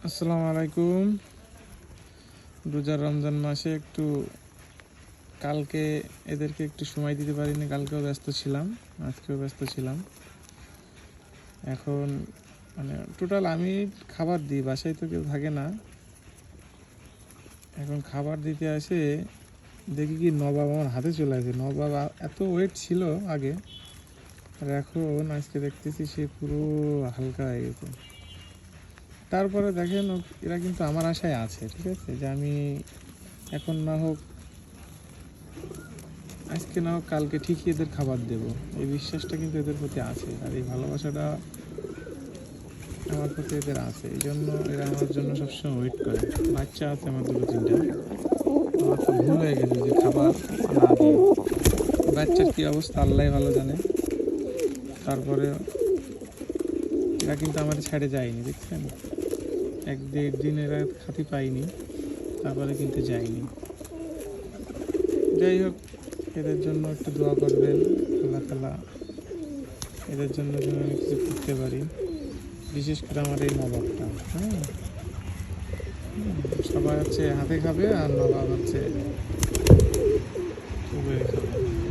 আসসালামু আলাইকুম। রোজার রমজান মাসে কালকে এদেরকে একটু সময় দিতে পারিনি। কালকেও ব্যস্ত ছিলাম, আজকেও ব্যস্ত ছিলাম। এখন টোটাল আমি খাবার দিই, বাসায় তো কেউ থাকে না। এখন খাবার দিতে আসে দেখি কি নবাব আমার হাতে চলে আসে। নবাব এত ওয়েট ছিল আগে, আর এখন আজকে দেখতেছি সে পুরো হালকা হয়ে গেছে। তারপরে দেখেন এরা কিন্তু আমার আশায় আছে, ঠিক আছে, যে আমি এখন না হোক আজকে না হোক কালকে ঠিকই এদের খাবার দেব। এই বিশ্বাসটা কিন্তু এদের প্রতি আছে, আর এই ভালোবাসাটা আমার প্রতি এদের আছে। এই জন্য এরা আমার জন্য সবসময় ওয়েট করে। বাচ্চা আছে আমার দুটো তিনটা, আমার তো ভুল হয়ে গেছে যে খাবার না দিয়ে। বাচ্চার কী অবস্থা আল্লাহ ভালো জানে। তারপরে এরা কিন্তু আমার ছেড়ে যায়নি, দেখছেন, 1-1.5 দিন এরা খাতি পাইনি, তারপরে কিন্তু যায়নি। যাই হোক, এদের জন্য একটু দোয়া করবেন, আল্লাহ তাআলা এদের জন্য যেন আমি কিছু করতে পারি। বিশেষ করে আমার এই নবাবটা, সবাই হচ্ছে হাতে খাবে, আর নবাব হচ্ছে চুপে খাবে।